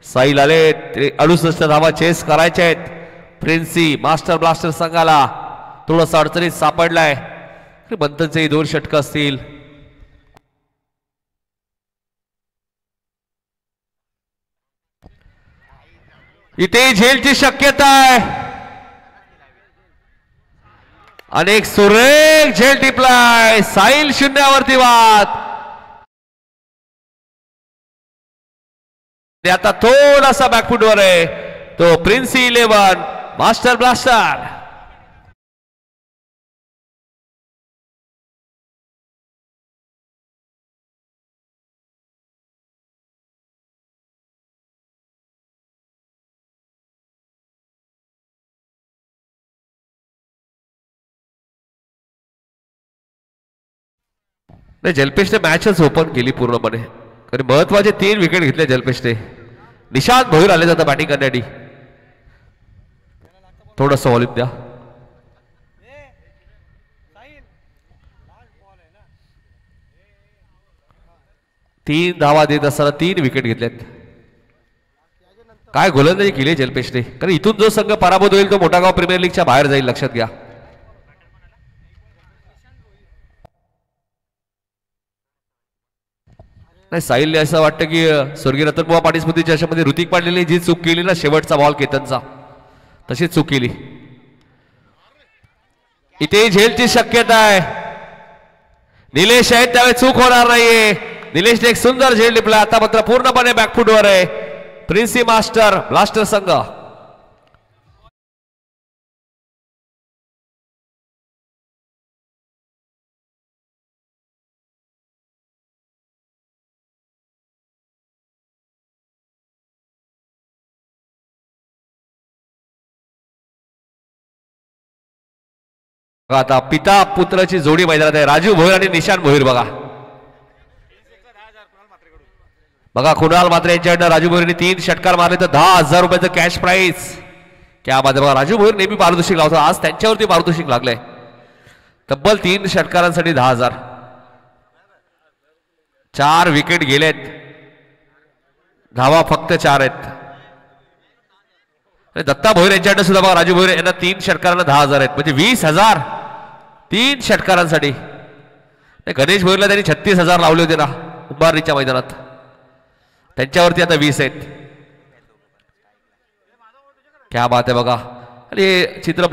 साहिल आले, 68 धावा चेस करायचे आहेत. प्रिन्सी मास्टर ब्लास्टर संघाला थोडंसं अडचणीत सापडलाय. बंतनचे 2 षटक असतील. इथे झेलची शक्यता आहे. अनेक सुरेख झेल टिपलाय. साहिल 0वरती बाद. आता थोडासा बॅकफुटवर आहे तो प्रिन्सी 11 मास्टर ब्लास्टर. जलपेशने मॅचच ओपन केली पूर्णपणे, कारण महत्वाचे 3 विकेट घेतले जलपेशने. निशांत भोईर आले जातात बॅटिंग करण्यासाठी. थोडंसं व्हॉल्यूम द्या. 3 धावा देत असताना 3 विकेट घेतल्यात. काय गोलंदाजी केली जलपेशने, कारण इथून जो संघ पराभूत होईल तो मोठागाव प्रीमियर लीगच्या बाहेर जाईल, लक्षात घ्या. साहिलने असं वाटतं की स्वर्गीय रतनबुवा पाटील स्मृती चषकामध्ये ऋतिक पाटीलने जी चूक केली ना शेवटचा बॉल केतनचा, तशीच चूक केली. इथे झेलची शक्यता आहे. निलेश आहेत त्यावेळी चूक होणार नाहीये. निलेशने एक सुंदर झेल टिपला. आता मात्र पूर्णपणे बॅकफुटवर आहे प्रिन्सी मास्टर ब्लास्टर संघ. आता पिता पुत्राची जोडी मैदानात आहे. राजू भोईर आणि निशांत भोईर. बघा कुणाल मात्र यांच्याकडनं राजू भोईरने 3 षटकार मारले तर 10,000 रुपयाचं कॅश प्राइज. क्या बात आहे. बघा राजू भोईर नेहमी पारितोषिक लावतो, आज त्यांच्यावरती पारितोषिक लागलंय. तब्बल 3 षटकारांसाठी 10,000. 4 विकेट गेलेत, धावा फक्त 4 आहेत. दत्ता भोईर यांच्याकडनं सुद्धा बघा राजू भोईर यांना 3 षटकारांना 10,000 आहेत, म्हणजे 20,000 3 षटकारांसाठी. गणेश भोईरला त्यांनी 36,000 लावले होते ना उंबारणीच्या मैदानात, त्यांच्यावरती आता 20 आहेत. क्या बात आहे. बघा आणि चित्र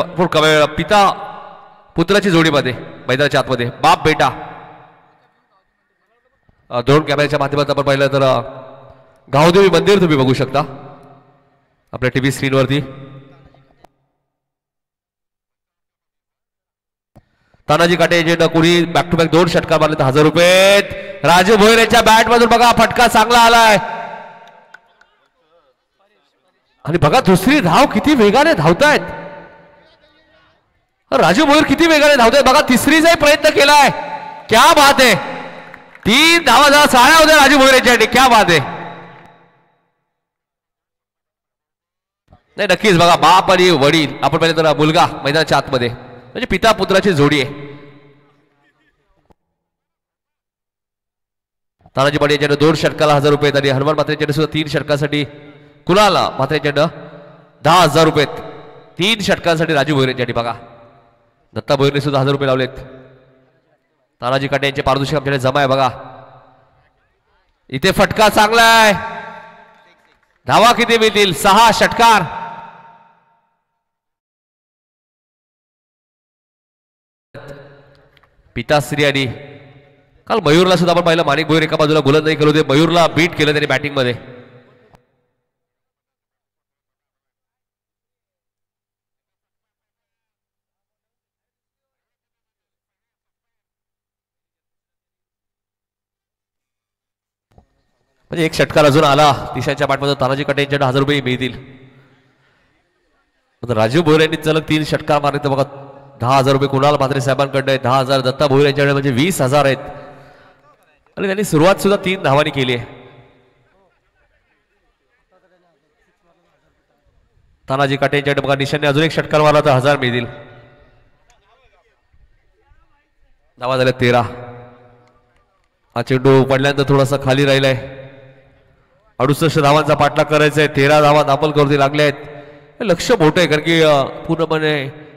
पिता पुत्राची जोडीमध्ये मैदानाच्या आतमध्ये बाप बेटा. ड्रोन कॅमेऱ्याच्या माध्यमातून आपण पाहिलं तर गावदेवी मंदिर तुम्ही बघू शकता आपल्या टीव्ही स्क्रीनवरती. तानाजी काटे यांचे कोणी बॅक टू बॅक 2 षटकार मारले तर 1,000 रुपये. राजू भोईर यांच्या बॅट मधून बघा फटका चांगला आलाय. आणि बघा दुसरी धाव किती वेगाने धावतायत. राजू भोईर किती वेगाने धावतायत बघा. तिसरीचाही प्रयत्न केलाय. क्या बात आहे. 3 धावा साड्या होत्या राजू भोईर यांच्यासाठी. क्या बात आहे. नाही नक्कीच बघा बाप आणि वडील आपण पाहिलं तर मुलगा मैदानाच्या आतमध्ये म्हणजे पिता पुत्राची जोडी आहे. तानाजी पाटील यांच्याकडे 2 षटकाला 1000 रुपये आणि हनुमान म्हात्रे यांच्याकडे सुद्धा 3 षटकासाठी कुणाल म्हात्रे यांच्याकडे 10,000 रुपये 3 षटकांसाठी राजू भोईर यांच्यासाठी बघा. दत्ता भोईरने सुद्धा 1000 रुपये लावलेत. तानाजी काटे यांचे पारितोषिक आमच्याकडे जमा आहे बघा. इथे फटका चांगला आहे. धावा किती मिळतील? 6 षटकार. पिताश्री आणि काल मयूरला सुद्धा आपण पाहिलं माणिक भोईर एका बाजूला गोलंदाजी केलं होते. मयूरला बीट केलं त्याने बॅटिंग मध्ये. म्हणजे 1 षटकार अजून आला. तिशाच्या बॅटमध्ये तानाजी काटे यांच्याकडे 1000 रुपये मिळतील. राजू भोईर यांनी चलक 3 षटकार मारले तर बघा 10,000 रुपये कुणाल म्हात्रे साहेबांकडे 10,000 दत्ता भोईर यांच्याकडे म्हणजे 20,000 आहेत. आणि त्यांनी सुरुवात सुद्धा 3 धावांनी केली आहे. तानाजी काटे यांच्याकडे बघा निशाने अजून 1 षटकार मारला तर 1000 मिळतील. धावा झाल्या 13. हा चेंडू पडल्यानंतर थोडासा खाली राहिलाय. 68 धावांचा पाठलाग करायचा आहे. 13 धावा दाखल करून लागल्या आहेत. लक्ष मोठं आहे कारण की पूर्णपणे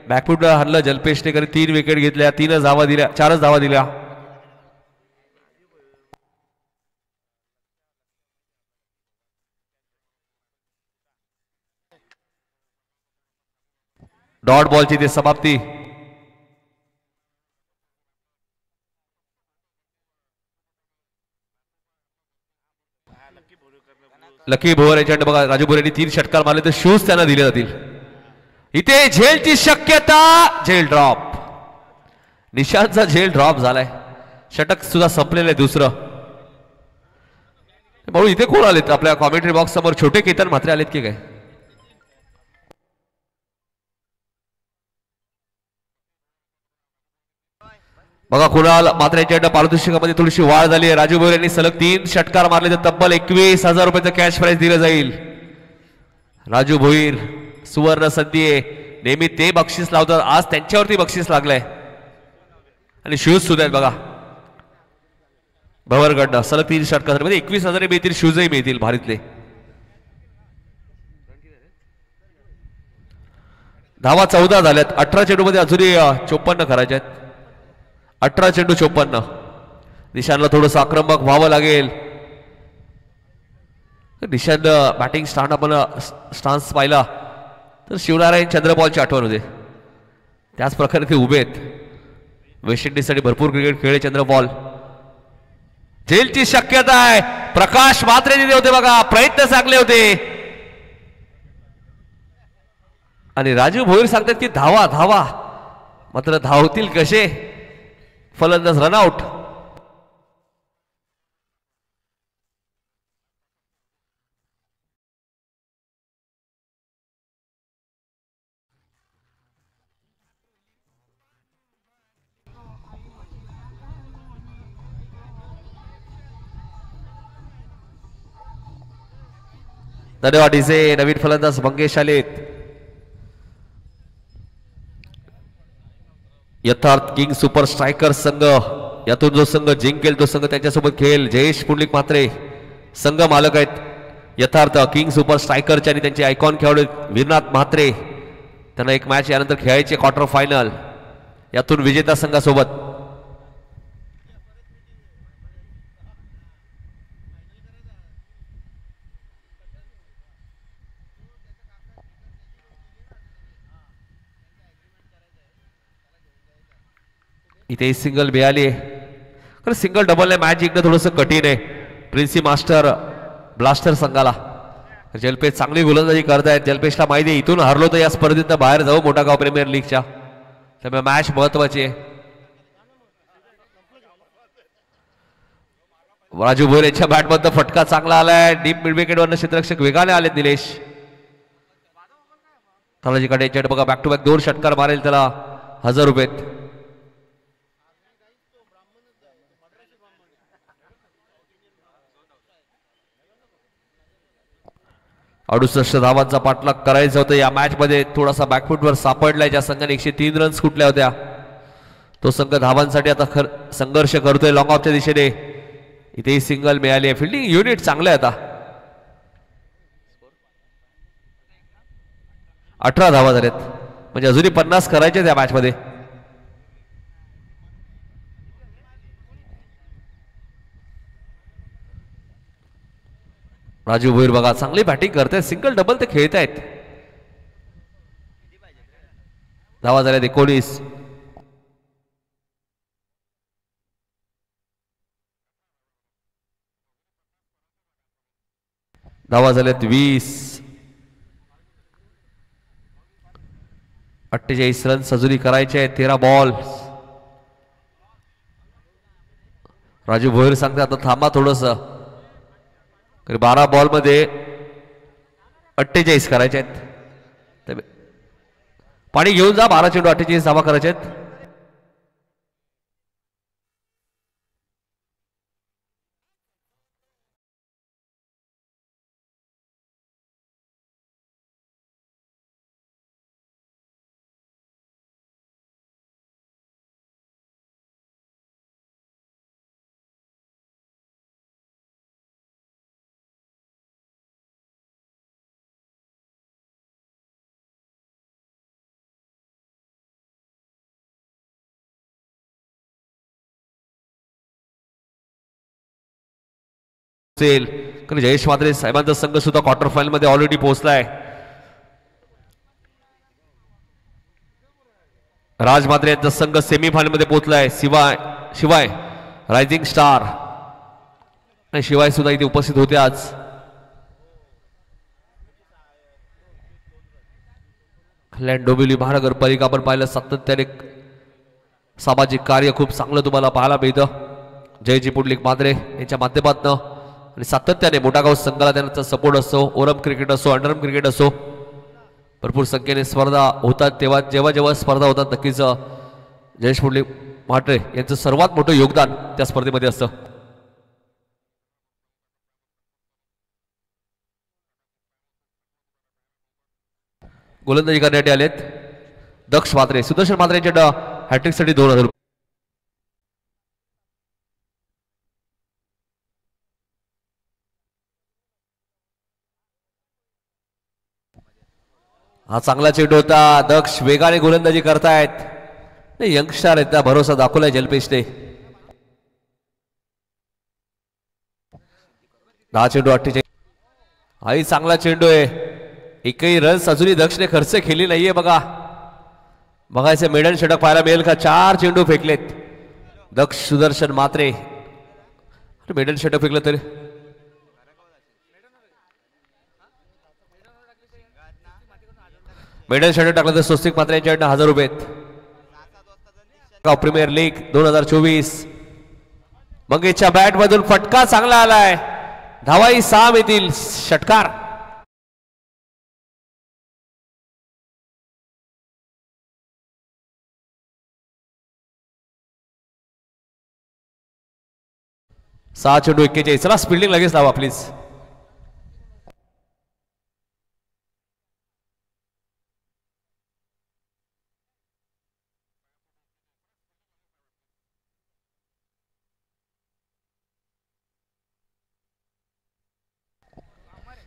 बॅकफुटला हरलं जल्पेशने कारण 3 विकेट घेतल्या. 4च धावा दिल्या. डॉट बॉलची ते समाप्ती. लकी भोईर यांच्याकडे बघा राजू भोईर यांनी 3 षटकार मारले तर शूज त्यांना दिले जातील. इथे झेलची शक्यता. झेल ड्रॉप. निशांतचा झेल ड्रॉप झालाय. षटक सुद्धा संपलेलं आहे दुसरं. भाऊ इथे कोण आलेत आपल्या कॉमेंट्री बॉक्स समोर? छोटे केतन म्हात्रे आलेत की काय? बघा कुणाल म्हात्रे यांच्याकडे पारितोषिकामध्ये थोडीशी वाढ झाली आहे. राजू भोईर यांनी सलग 3 षटकार मारले तर तब्बल 21,000 रुपयाचं कॅश प्राइज दिलं जाईल. राजू भोईर सुवर्ण संधी आहे. नेहमी ते बक्षीस लावतात. आज त्यांच्यावरती बक्षीस लागलंय. आणि शूज सुद्धा आहेत बघा भवरकडनं. सलग 3 षटकार मध्ये 21,000 मिळतील. शूजही मिळतील भारीतले. धावा 14 झाल्यात. 18 चेंडू मध्ये अजूनही 54 करायचे आहेत. 18 चेंडू 54. निशानला थोडंसं आक्रमक व्हावं लागेल. निशान बॅटिंग स्टान्स पाहिला तर शिवनारायण चंद्रपॉलची आठवण होते. त्याच प्रकारे ते उभे आहेत. वेस्ट इंडिजसाठी भरपूर क्रिकेट खेळले चंद्रपॉल. झेलची शक्यता आहे. प्रकाश म्हात्रे दिले होते बघा. प्रयत्न चांगले होते. आणि राजू भोईर सांगतात की धावा धावा. मात्र धावतील कसे? फलंदाज रनआउट. धन्यवाद. इसे नवीन फलंदाज मंगेश आलेत. यथार्थ किंग सुपर स्ट्रायकर संघ यातून जो संघ जिंकेल तो संघ त्यांच्यासोबत खेळेल. जयेश पुंडलिक म्हात्रे संघ मालक आहेत. यथार्थ किंग सुपर स्ट्रायकरचे आणि त्यांचे आयकॉन खेळाडू वीरनाथ म्हात्रे. त्यांना एक मॅच यानंतर खेळायचे क्वार्टर फायनल. यातून विजेता संघासोबत. इथे सिंगल मिळाली. खरं सिंगल डबलने मॅच जिंकणं थोडंसं कठीण आहे प्रिन्सी मास्टर ब्लास्टर संघाला. जलपेश चांगली गोलंदाजी करतायत. जलपेशला माहिती आहे इथून हरलो तर या स्पर्धेत बाहेर जाऊ मोठागाव प्रीमियर लीगच्या. त्यामुळे मॅच महत्वाची आहे. राजू भोईर यांच्या बॅटमधनं फटका चांगला आलाय. डीप मिड विकेटवरनं क्षेत्ररक्षक वेगाने आलेत निलेश. तानाजी काटे यांच्याकडे बघा बॅक टू बॅक 2 षटकार मारेल त्याला 1000 रुपये. 68 धावांचा पाठलाग करायचा होता या मॅच मध्ये. थोडासा बॅकफुटवर सापडलाय. ज्या संघाने 103 रन्स कुठल्या होत्या तो संघ धावांसाठी आता संघर्ष करतोय लॉंग ऑफच्या दिशेने. इथेही सिंगल मिळाली आहे. फिल्डिंग युनिट चांगलं आहे. आता 18 धावा झाल्यात, म्हणजे अजूनही 50 करायचे त्या मॅच मध्ये. राजू भोईर बघा चांगली बॅटिंग करतायत, सिंगल डबल ते खेळतायत. धावा झाल्यात 19. धावा झाल्यात 20. 48 रन अजूनही करायचे आहेत. 13 बॉल. राजू भोईर सांगते आता थांबा थोडस. 12 बॉल मध्ये 48 करायचे आहेत. पाणी घेऊन जा. 12 चेंडू 48 धावा करायचे आहेत. जयेश मात्रे साहेबांचा संघ सुद्धा क्वार्टर फायनल मध्ये ऑलरेडी पोहोचलाय. राज मात्रे यांचा संघ सेमी फायनल मध्ये पोहोचलाय. शिवाय रायझिंग स्टार आणि शिवाय सुद्धा इथे उपस्थित होते आज. कल्याण डोंबिवली महानगरपालिका आपण पाहिलं सातत्याने सामाजिक कार्य खूप चांगलं तुम्हाला पाहायला मिळतं. जयजी पुंडलिक मात्रे यांच्या माध्यमातून आणि सातत्याने मोठागाव संघाला त्यांचा सपोर्ट असो, ओरम क्रिकेट असो, अंडरम क्रिकेट असो, भरपूर संख्येने स्पर्धा होतात. तेव्हा जेव्हा स्पर्धा होतात नक्कीच जयेश पुंडलिक मात्रे यांचं सर्वात मोठं योगदान त्या स्पर्धेमध्ये असतं. गोलंदाजी करण्यासाठी आलेत दक्ष मात्रे. सुदर्शन मात्रे यांच्या हॅट्रिक साठी 2000 रुपये. हा चांगला चेंडू होता. दक्ष वेगाने गोलंदाजी करतायत. यंगस्टर आहेत, भरोसा दाखवलाय जलपेशने. 10 चेंडू 48. हाही चांगला चेंडू आहे. एकही रन्स अजूनही दक्षने खर्च केली नाहीये. बघायचं मेडन षटक पाहायला मिळेल का. 4 चेंडू फेकलेत दक्ष सुदर्शन मात्रे. मेडन षटक फेकलं तरी मेडल षटक टाकलं तर स्वस्तिक मात्रे यांच्याकडनं 1000 रुपये. Premier league 2024. मंगेशच्या बॅट मधून फटका चांगला आलाय. धावाही 6 येतील. षटकार. सहा चेंडू 41. चला स्पीडिंग लगेच लावा प्लीज.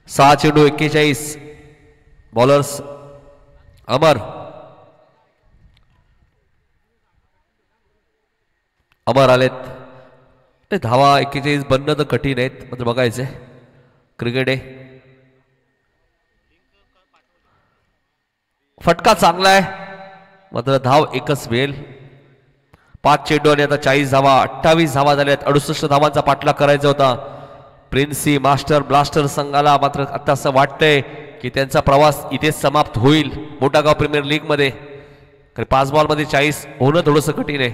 सहा चेंडू 41. बॉलर्स अमर आलेत. ते धावा 41 बनणं तर कठीण आहेत, मात्र बघायचंय. क्रिकेट आहे. फटका चांगला आहे, मात्र धाव एकच मिळेल. 5 चेंडू आणि आता 40 धावा. 28 धावा झाल्यात. 68 धावांचा पाठलाग करायचा होता प्रिन्सी मास्टर ब्लास्टर संघाला. मात्र आता असं वाटतंय की त्यांचा प्रवास इथेच समाप्त होईल मोठागाव प्रीमियर लीग मध्ये. 5 बॉल मध्ये 40 होणं थोडंसं कठीण आहे.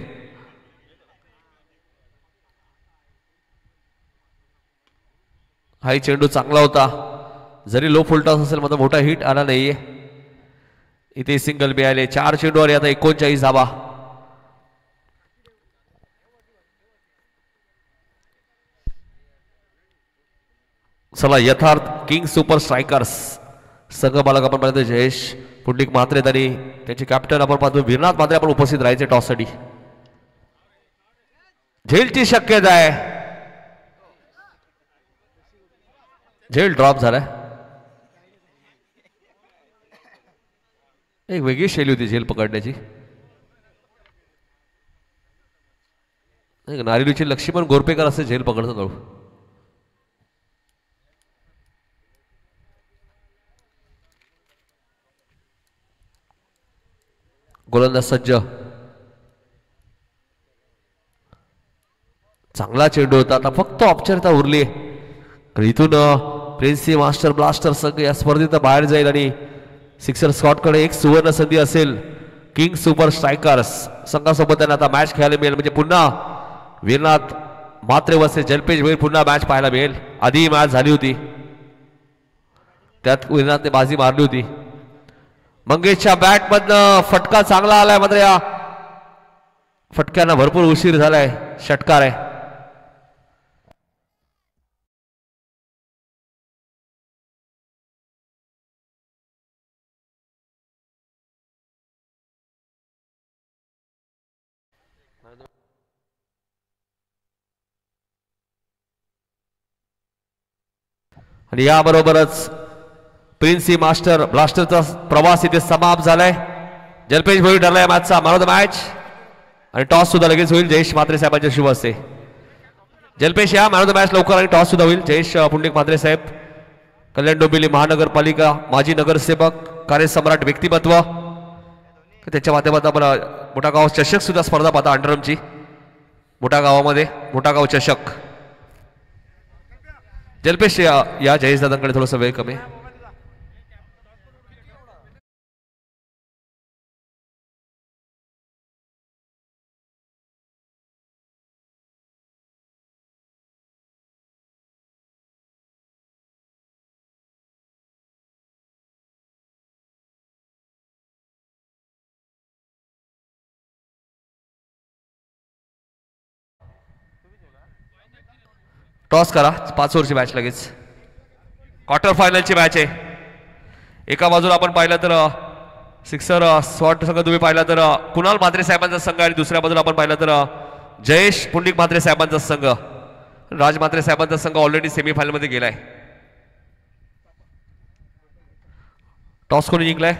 हाही चेंडू चांगला होता, जरी लो फुलटॉस असेल मात्र मोठा हिट आला नाहीये. इथे सिंगल मिळाले. 4 चेंडू आणि आता 39 धावा. चला यथार्थ किंग सुपर स्ट्रायकर्स संघ मालक आपण पाहतो जयेश पुंडलिक म्हात्रे आणि त्यांचे कॅप्टन आपण पाहतो वीरनाथ म्हात्रे आपण उपस्थित राहायचे टॉस साठी. झेलची शक्यता आहे. झेल ड्रॉप झालाय. एक वेगळी शैली होती झेल पकडण्याची. नारिलूची लक्ष्मण गोरपेकर असे झेल पकडतात. गोलंदाज सज्ज. चांगला चेंडू होता. आता फक्त औपचारिकता उरली. इथून प्रिन्सी मास्टर ब्लास्टर संघ या स्पर्धेत बाहेर जाईल आणि सिक्सर स्कॉटकडे एक सुवर्ण संधी असेल. किंग सुपर स्ट्रायकर्स संघासोबत त्यांना आता मॅच खेळायला मिळेल. म्हणजे पुन्हा वीरनाथ मात्रे वसे जलपेश होईल. पुन्हा मॅच पाहायला मिळेल. आधी मॅच झाली होती त्यात वीरनाथने बाजी मारली होती. मंगेशच्या बॅट मधनं फटका चांगला आलाय. मात्र या फटक्यांना भरपूर उशीर झालाय. षटकार आहे. आणि याबरोबरच प्रिन्सी मास्टर ब्लास्टरचा प्रवास इथे समाप्त झालाय. जलपेश भोई ठरलाय मॅचचा मॅन ऑफ द मॅच. आणि टॉस सुद्धा लगेच होईल. जयेश म्हात्रे साहेबांच्या शुभ हस्ते. जलपेश या मॅन ऑफ द मॅच लवकर आणि टॉस सुद्धा होईल. जयेश पुंडलिक म्हात्रे साहेब कल्याण डोंबिवली महानगरपालिका माजी नगरसेवक कार्यसम्राट व्यक्तिमत्व. त्याच्या माध्यमातून आपण मोठा गाव चषक सुद्धा स्पर्धा पाहता. अंडरमची मोठा गावामध्ये मोठा गाव चषक. जलपेश या जयेश दादांकडे थोडासा वेळ कमी. टॉस करा. 5 ओव्हरची मॅच लगेच. क्वार्टर फायनलची मॅच आहे. एका बाजूला आपण पाहिलं तर सिक्सर स्वॉट संघ तुम्ही पाहिला तर कुणाल म्हात्रे साहेबांचा संघ आणि दुसऱ्या बाजूला आपण पाहिलं तर जयेश पुंडलिक म्हात्रे साहेबांचा संघ. राज म्हात्रे साहेबांचा संघ ऑलरेडी सेमीफायनल मध्ये गेलाय. टॉस कोणी जिंकलाय?